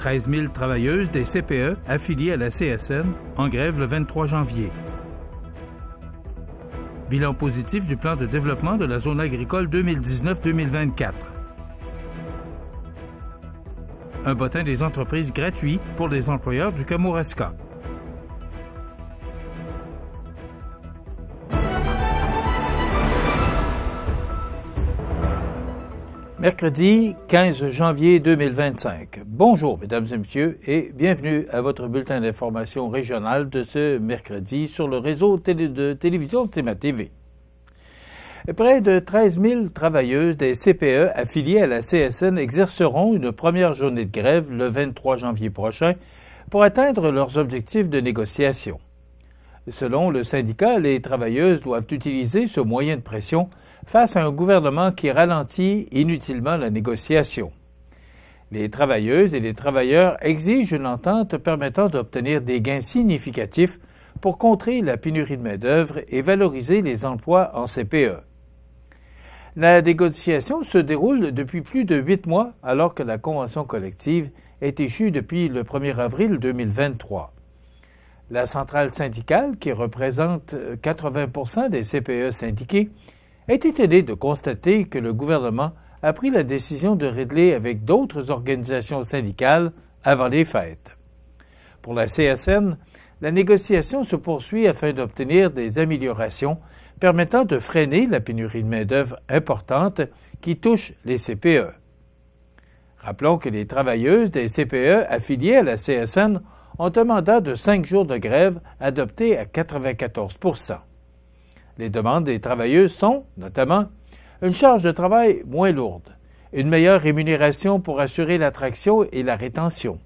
13 000 travailleuses des CPE affiliées à la CSN en grève le 23 janvier. Bilan positif du plan de développement de la zone agricole 2019-2024. Un bottin des entreprises gratuit pour les employeurs du Kamouraska. Mercredi 15 janvier 2025. Bonjour, mesdames et messieurs, et bienvenue à votre bulletin d'information régional de ce mercredi sur le réseau de télévision de CMA TV. Près de 13 000 travailleuses des CPE affiliées à la CSN exerceront une première journée de grève le 23 janvier prochain pour atteindre leurs objectifs de négociation. Selon le syndicat, les travailleuses doivent utiliser ce moyen de pression face à un gouvernement qui ralentit inutilement la négociation. Les travailleuses et les travailleurs exigent une entente permettant d'obtenir des gains significatifs pour contrer la pénurie de main-d'œuvre et valoriser les emplois en CPE. La négociation se déroule depuis plus de 8 mois alors que la convention collective est échue depuis le 1er avril 2023. La centrale syndicale, qui représente 80% des CPE syndiqués, est étonné de constater que le gouvernement a pris la décision de régler avec d'autres organisations syndicales avant les fêtes. Pour la CSN, la négociation se poursuit afin d'obtenir des améliorations permettant de freiner la pénurie de main-d'œuvre importante qui touche les CPE. Rappelons que les travailleuses des CPE affiliées à la CSN ont un mandat de 5 jours de grève adopté à 94 %. Les demandes des travailleuses sont, notamment, une charge de travail moins lourde, une meilleure rémunération pour assurer l'attraction et la rétention,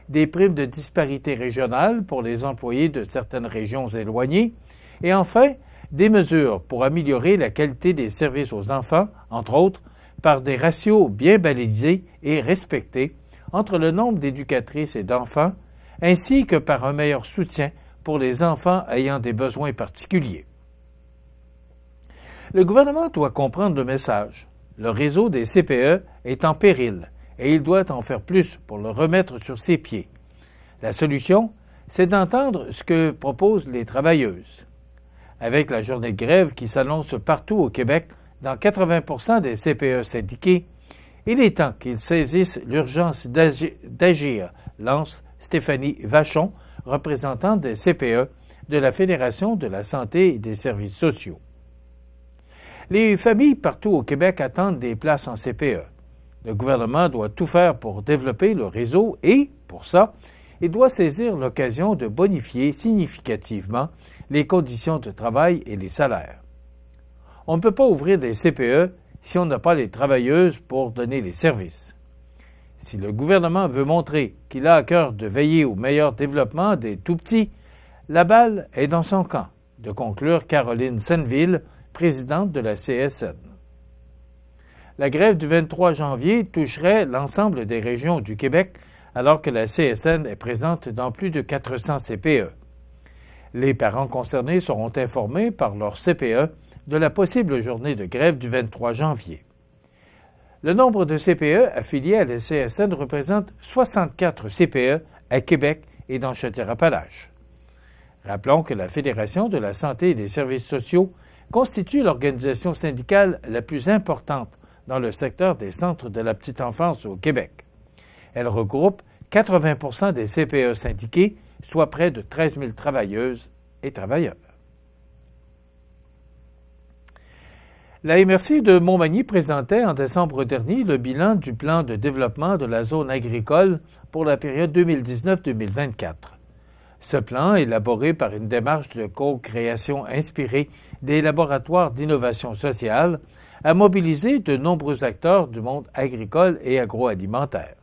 des primes de disparité régionale pour les employés de certaines régions éloignées, et enfin, des mesures pour améliorer la qualité des services aux enfants, entre autres, par des ratios bien balisés et respectés entre le nombre d'éducatrices et d'enfants, ainsi que par un meilleur soutien pour les enfants ayant des besoins particuliers. Le gouvernement doit comprendre le message. Le réseau des CPE est en péril et il doit en faire plus pour le remettre sur ses pieds. La solution, c'est d'entendre ce que proposent les travailleuses. Avec la journée de grève qui s'annonce partout au Québec, dans 80% des CPE syndiqués, il est temps qu'ils saisissent l'urgence d'agir, lance Stéphanie Vachon, représentante des CPE de la Fédération de la santé et des services sociaux. Les familles partout au Québec attendent des places en CPE. Le gouvernement doit tout faire pour développer le réseau et, pour ça, il doit saisir l'occasion de bonifier significativement les conditions de travail et les salaires. On ne peut pas ouvrir des CPE si on n'a pas les travailleuses pour donner les services. Si le gouvernement veut montrer qu'il a à cœur de veiller au meilleur développement des tout-petits, la balle est dans son camp, de conclure Caroline Senneville, présidente de la CSN. La grève du 23 janvier toucherait l'ensemble des régions du Québec, alors que la CSN est présente dans plus de 400 CPE. Les parents concernés seront informés par leur CPE de la possible journée de grève du 23 janvier. Le nombre de CPE affiliés à la CSN représente 64 CPE à Québec et dans Chaudière-Appalaches. Rappelons que la Fédération de la santé et des services sociaux constitue l'organisation syndicale la plus importante dans le secteur des centres de la petite enfance au Québec. Elle regroupe 80% des CPE syndiqués, soit près de 13 000 travailleuses et travailleurs. La MRC de Montmagny présentait en décembre dernier le bilan du plan de développement de la zone agricole pour la période 2019-2024. Ce plan, élaboré par une démarche de co-création inspirée des laboratoires d'innovation sociale, a mobilisé de nombreux acteurs du monde agricole et agroalimentaire.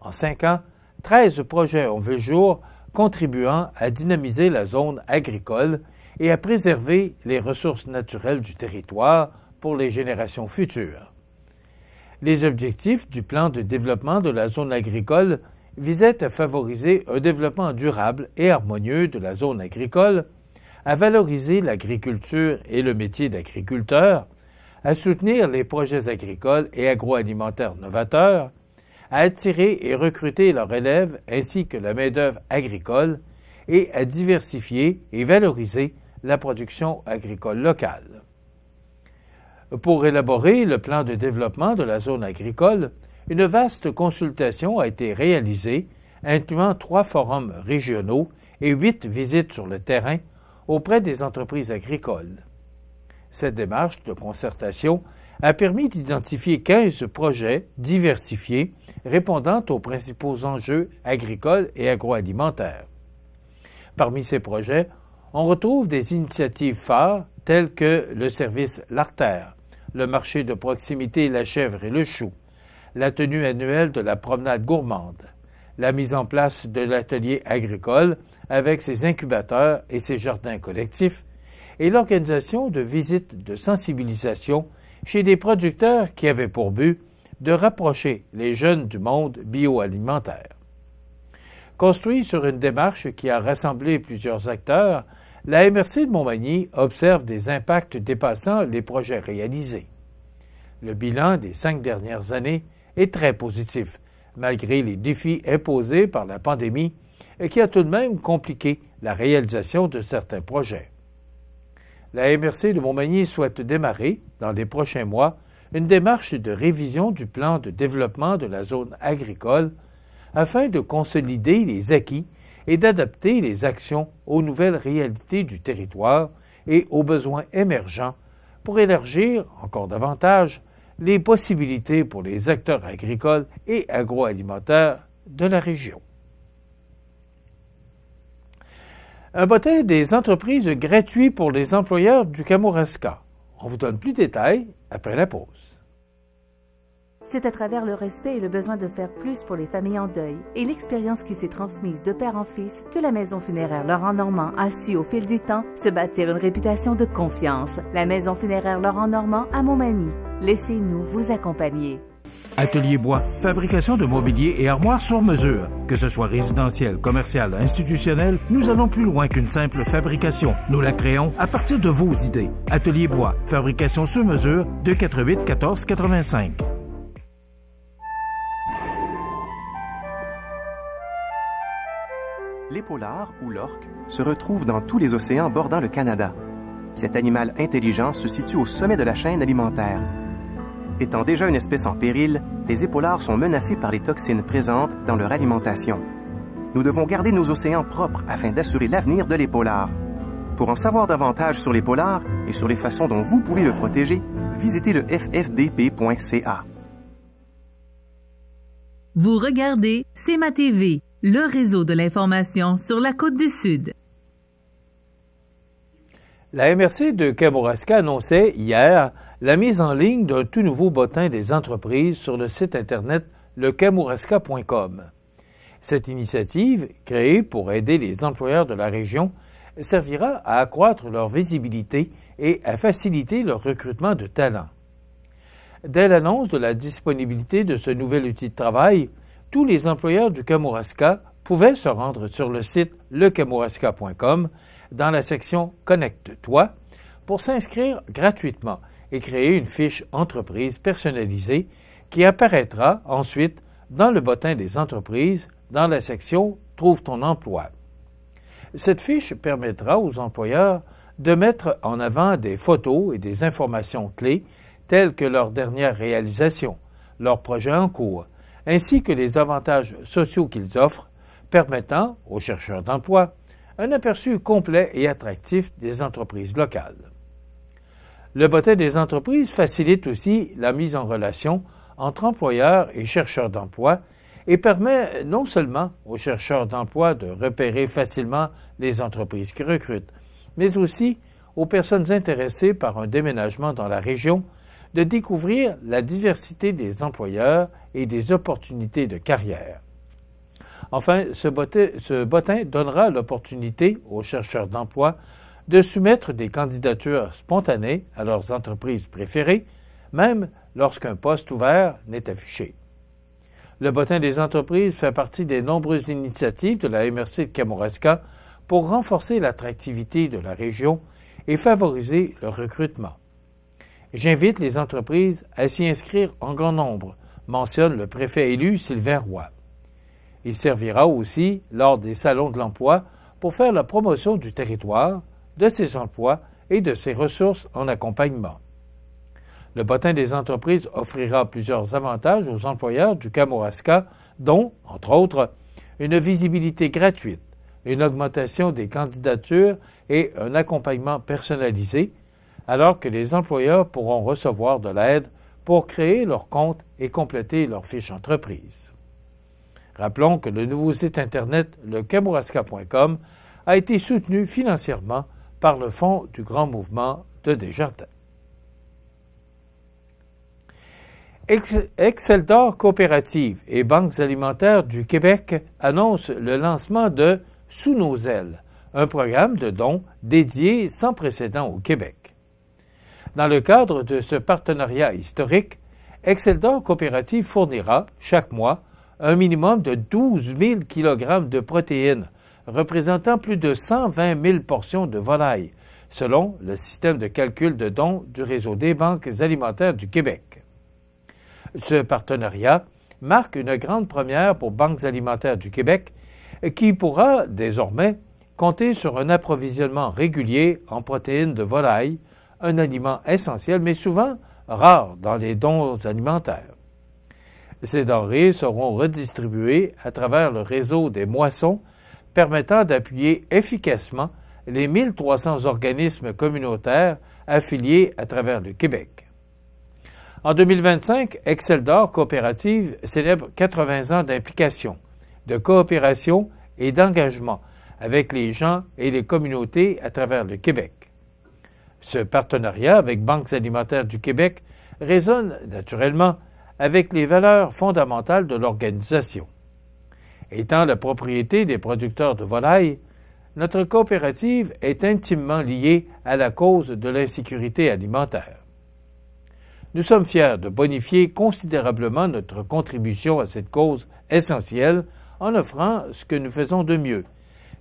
En 5 ans, 13 projets ont vu le jour, contribuant à dynamiser la zone agricole et à préserver les ressources naturelles du territoire pour les générations futures. Les objectifs du plan de développement de la zone agricole visaient à favoriser un développement durable et harmonieux de la zone agricole, à valoriser l'agriculture et le métier d'agriculteur, à soutenir les projets agricoles et agroalimentaires novateurs, à attirer et recruter leurs élèves ainsi que la main-d'œuvre agricole et à diversifier et valoriser la production agricole locale. Pour élaborer le plan de développement de la zone agricole, une vaste consultation a été réalisée, incluant 3 forums régionaux et 8 visites sur le terrain auprès des entreprises agricoles. Cette démarche de concertation a permis d'identifier 15 projets diversifiés répondant aux principaux enjeux agricoles et agroalimentaires. Parmi ces projets, on retrouve des initiatives phares telles que le service L'Artère, le marché de proximité La Chèvre et le Chou, la tenue annuelle de la promenade gourmande, la mise en place de l'atelier agricole avec ses incubateurs et ses jardins collectifs, et l'organisation de visites de sensibilisation chez des producteurs qui avaient pour but de rapprocher les jeunes du monde bioalimentaire. Construit sur une démarche qui a rassemblé plusieurs acteurs, la MRC de Montmagny observe des impacts dépassant les projets réalisés. Le bilan des 5 dernières années est très positif, malgré les défis imposés par la pandémie et qui a tout de même compliqué la réalisation de certains projets. La MRC de Montmagny souhaite démarrer, dans les prochains mois, une démarche de révision du plan de développement de la zone agricole afin de consolider les acquis et d'adapter les actions aux nouvelles réalités du territoire et aux besoins émergents pour élargir encore davantage les possibilités pour les acteurs agricoles et agroalimentaires de la région. Un bottin des entreprises gratuit pour les employeurs du Kamouraska. On vous donne plus de détails après la pause. C'est à travers le respect et le besoin de faire plus pour les familles en deuil et l'expérience qui s'est transmise de père en fils que la maison funéraire Laurent Normand a su au fil du temps se bâtir une réputation de confiance. La maison funéraire Laurent Normand à Montmagny. Laissez-nous vous accompagner. Atelier Bois, fabrication de mobilier et armoires sur mesure. Que ce soit résidentiel, commercial, institutionnel, nous allons plus loin qu'une simple fabrication. Nous la créons à partir de vos idées. Atelier Bois, fabrication sur mesure, 248 14 85. L'épaulard, ou l'orque, se retrouve dans tous les océans bordant le Canada. Cet animal intelligent se situe au sommet de la chaîne alimentaire. Étant déjà une espèce en péril, les épaulards sont menacés par les toxines présentes dans leur alimentation. Nous devons garder nos océans propres afin d'assurer l'avenir de l'épaulard. Pour en savoir davantage sur l'épaulard et sur les façons dont vous pouvez le protéger, visitez le ffdp.ca. Vous regardez CEMA TV, le réseau de l'information sur la Côte-du-Sud. La MRC de Kamouraska annonçait hier la mise en ligne d'un tout nouveau bottin des entreprises sur le site Internet lecamouraska.com. Cette initiative, créée pour aider les employeurs de la région, servira à accroître leur visibilité et à faciliter leur recrutement de talents. Dès l'annonce de la disponibilité de ce nouvel outil de travail, tous les employeurs du Kamouraska pouvaient se rendre sur le site lecamouraska.com dans la section « Connecte-toi » pour s'inscrire gratuitement et créer une fiche entreprise personnalisée qui apparaîtra ensuite dans le bottin des entreprises dans la section « Trouve ton emploi ». Cette fiche permettra aux employeurs de mettre en avant des photos et des informations clés telles que leurs dernières réalisations, leurs projets en cours, ainsi que les avantages sociaux qu'ils offrent, permettant aux chercheurs d'emploi un aperçu complet et attractif des entreprises locales. Le bottin des entreprises facilite aussi la mise en relation entre employeurs et chercheurs d'emploi et permet non seulement aux chercheurs d'emploi de repérer facilement les entreprises qui recrutent, mais aussi aux personnes intéressées par un déménagement dans la région de découvrir la diversité des employeurs et des opportunités de carrière. Enfin, ce bottin donnera l'opportunité aux chercheurs d'emploi de soumettre des candidatures spontanées à leurs entreprises préférées, même lorsqu'un poste ouvert n'est affiché. Le bottin des entreprises fait partie des nombreuses initiatives de la MRC de Kamouraska pour renforcer l'attractivité de la région et favoriser le recrutement. J'invite les entreprises à s'y inscrire en grand nombre mentionne le préfet élu Sylvain Roy. Il servira aussi lors des salons de l'emploi pour faire la promotion du territoire, de ses emplois et de ses ressources en accompagnement. Le bottin des entreprises offrira plusieurs avantages aux employeurs du Kamouraska, dont, entre autres, une visibilité gratuite, une augmentation des candidatures et un accompagnement personnalisé, alors que les employeurs pourront recevoir de l'aide pour créer leur compte et compléter leur fiche entreprise. Rappelons que le nouveau site Internet, le kamouraska.com, a été soutenu financièrement par le Fonds du Grand Mouvement de Desjardins. Exceldor Coopérative et Banques alimentaires du Québec annoncent le lancement de Sous nos ailes, un programme de dons dédié sans précédent au Québec. Dans le cadre de ce partenariat historique, Exceldor Coopérative fournira, chaque mois, un minimum de 12 000 kg de protéines, représentant plus de 120 000 portions de volaille, selon le système de calcul de dons du réseau des banques alimentaires du Québec. Ce partenariat marque une grande première pour Banques alimentaires du Québec, qui pourra désormais compter sur un approvisionnement régulier en protéines de volaille, un aliment essentiel mais souvent rare dans les dons alimentaires. Ces denrées seront redistribuées à travers le réseau des moissons, permettant d'appuyer efficacement les 1300 organismes communautaires affiliés à travers le Québec. En 2025, Exceldor Coopérative célèbre 80 ans d'implication, de coopération et d'engagement avec les gens et les communautés à travers le Québec. Ce partenariat avec Banques alimentaires du Québec résonne naturellement avec les valeurs fondamentales de l'organisation. Étant la propriété des producteurs de volailles, notre coopérative est intimement liée à la cause de l'insécurité alimentaire. Nous sommes fiers de bonifier considérablement notre contribution à cette cause essentielle en offrant ce que nous faisons de mieux,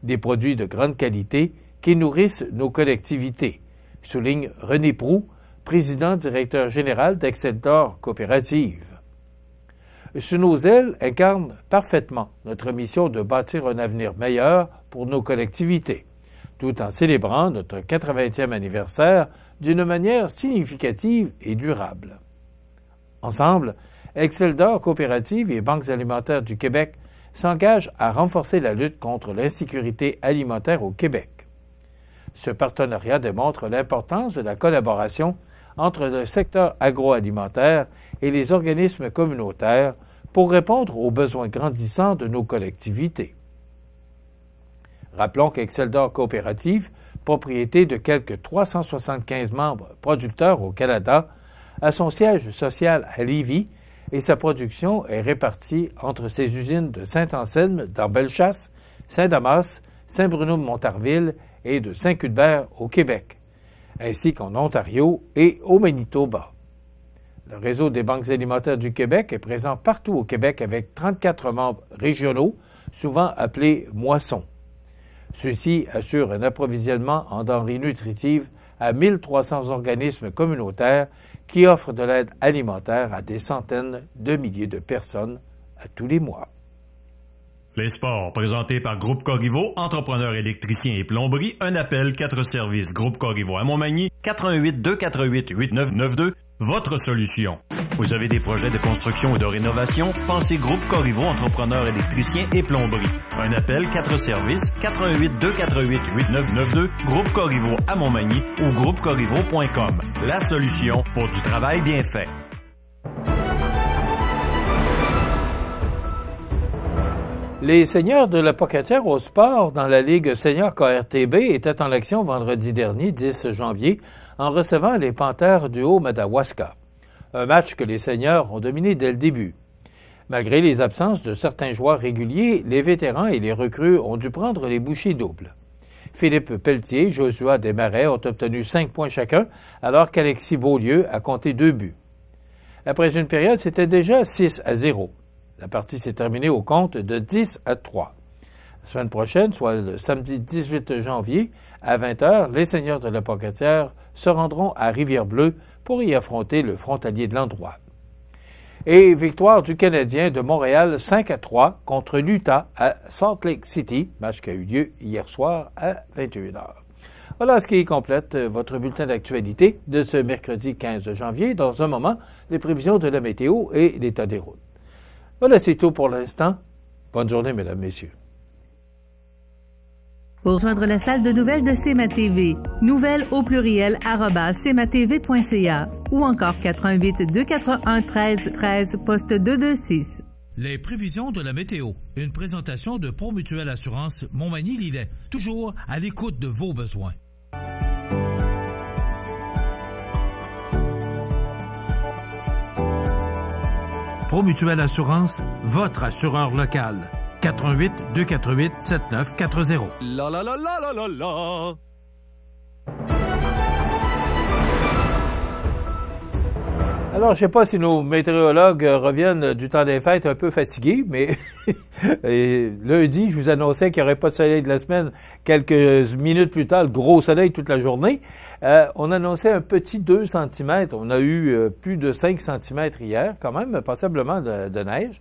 des produits de grande qualité qui nourrissent nos collectivités, souligne René Proulx, président-directeur général d'Exceldor Coopérative. Sous nos ailes incarne parfaitement notre mission de bâtir un avenir meilleur pour nos collectivités, tout en célébrant notre 80e anniversaire d'une manière significative et durable. Ensemble, Exceldor Coopérative et Banques alimentaires du Québec s'engagent à renforcer la lutte contre l'insécurité alimentaire au Québec. Ce partenariat démontre l'importance de la collaboration entre le secteur agroalimentaire et les organismes communautaires pour répondre aux besoins grandissants de nos collectivités. Rappelons qu'Exceldor Coopérative, propriété de quelques 375 membres producteurs au Canada, a son siège social à Lévis et sa production est répartie entre ses usines de Saint-Anselme dans Bellechasse, Saint-Damas, Saint-Bruno-de-Montarville et de Saint-Cuthbert au Québec, ainsi qu'en Ontario et au Manitoba. Le réseau des Banques alimentaires du Québec est présent partout au Québec avec 34 membres régionaux, souvent appelés moissons. Ceux-ci assurent un approvisionnement en denrées nutritives à 1300 organismes communautaires qui offrent de l'aide alimentaire à des centaines de milliers de personnes à tous les mois. Les sports, présentés par Groupe Corriveau, entrepreneur électricien et plomberie, un appel, 4 services. Groupe Corriveau à Montmagny, 88 248 8992, votre solution. Vous avez des projets de construction ou de rénovation? Pensez Groupe Corriveau, entrepreneur électricien et plomberie. Un appel, 4 services, 88 248 8992, Groupe Corriveau à Montmagny ou groupecorriveau.com. La solution pour du travail bien fait. Les seigneurs de la Pocatière au sport dans la Ligue senior KRTB étaient en action vendredi dernier, 10 janvier, en recevant les Panthères du Haut-Madawaska. Un match que les seigneurs ont dominé dès le début. Malgré les absences de certains joueurs réguliers, les vétérans et les recrues ont dû prendre les bouchées doubles. Philippe Pelletier et Joshua Desmarais ont obtenu 5 points chacun, alors qu'Alexis Beaulieu a compté 2 buts. Après une période, c'était déjà 6-0. La partie s'est terminée au compte de 10-3. La semaine prochaine, soit le samedi 18 janvier, à 20h, les seigneurs de la Pocatière se rendront à Rivière-Bleue pour y affronter le frontalier de l'endroit. Et victoire du Canadien de Montréal 5-3 contre l'Utah à Salt Lake City, match qui a eu lieu hier soir à 21h. Voilà ce qui complète votre bulletin d'actualité de ce mercredi 15 janvier. Dans un moment, les prévisions de la météo et l'état des routes. Voilà, c'est tout pour l'instant. Bonne journée, mesdames, messieurs. Pour rejoindre la salle de nouvelles de CMA-TV, nouvelles au pluriel @cmatv.ca ou encore 88 241 13 13 poste 226. Les prévisions de la météo. Une présentation de Promutuelle Assurance Montmagny-Lillet. Toujours à l'écoute de vos besoins. Promutuelle Assurance, votre assureur local. 88 248 7940. La la la la la la la. Alors, je ne sais pas si nos météorologues reviennent du temps des fêtes un peu fatigués, mais lundi, je vous annonçais qu'il n'y aurait pas de soleil de la semaine. Quelques minutes plus tard, le gros soleil toute la journée. On annonçait un petit 2 cm. On a eu plus de 5 cm hier, quand même, passablement de neige.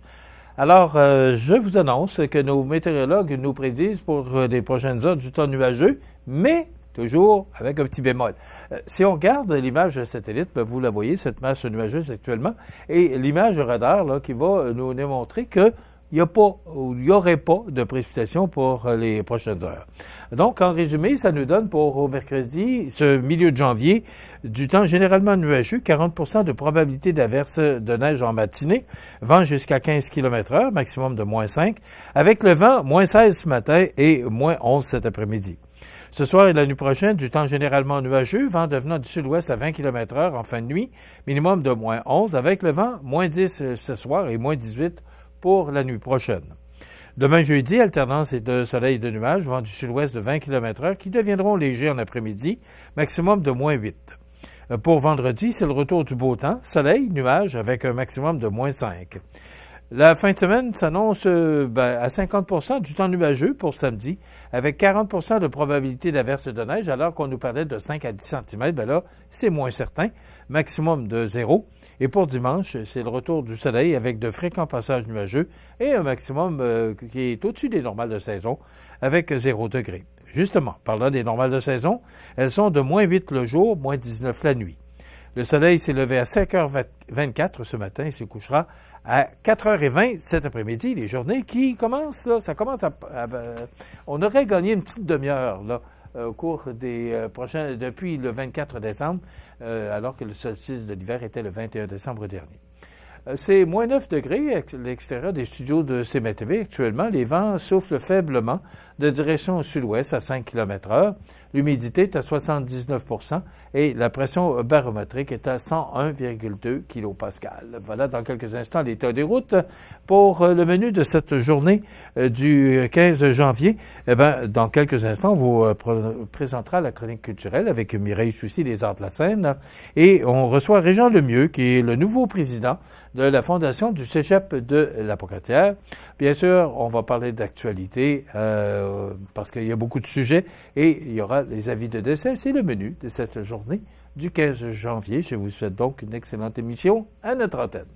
Alors, je vous annonce que nos météorologues nous prédisent pour les prochaines heures du temps nuageux, mais toujours avec un petit bémol. Si on regarde l'image de satellite, vous la voyez, cette masse nuageuse actuellement, et l'image radar là, qui va nous démontrer que il n'y aurait pas de précipitations pour les prochaines heures. Donc, en résumé, ça nous donne pour au mercredi, ce milieu de janvier, du temps généralement nuageux, 40% de probabilité d'averse de neige en matinée, vent jusqu'à 15 km/h, maximum de -5, avec le vent, -16 ce matin et -11 cet après-midi. Ce soir et la nuit prochaine, du temps généralement nuageux, vent devenant du sud-ouest à 20 km/h en fin de nuit, minimum de -11, avec le vent, -10 ce soir et -18 pour la nuit prochaine. Demain jeudi, alternance de soleil et de nuages, vent du sud-ouest de 20 km/h qui deviendront légers en après-midi, maximum de -8. Pour vendredi, c'est le retour du beau temps, soleil, nuages avec un maximum de -5. La fin de semaine s'annonce à 50% du temps nuageux pour samedi, avec 40% de probabilité d'averse de neige, alors qu'on nous parlait de 5 à 10 cm. Là, c'est moins certain, maximum de 0. Et pour dimanche, c'est le retour du soleil avec de fréquents passages nuageux et un maximum qui est au-dessus des normales de saison, avec 0 degré. Justement, parlant des normales de saison, elles sont de -8 le jour, -19 la nuit. Le soleil s'est levé à 5h24 ce matin et se couchera à 4h20 cet après-midi. Les journées qui commencent, là, ça commence on aurait gagné une petite demi-heure là, au cours des prochains, depuis le 24 décembre, alors que le solstice de l'hiver était le 21 décembre dernier. C'est -9 degrés à l'extérieur des studios de CMA-TV actuellement. Les vents soufflent faiblement de direction au sud-ouest à 5 km/h. L'humidité est à 79% et la pression barométrique est à 101,2 kPa. Voilà, dans quelques instants, l'état des routes. Pour le menu de cette journée du 15 janvier, dans quelques instants, on vous présentera la chronique culturelle avec Mireille Soucy des Arts de la Seine. Et on reçoit Régent Lemieux, qui est le nouveau président de la fondation du Cégep de la Pocatière. Bien sûr, on va parler d'actualité parce qu'il y a beaucoup de sujets et il y aura les avis de décès. C'est le menu de cette journée du 15 janvier. Je vous souhaite donc une excellente émission à notre antenne.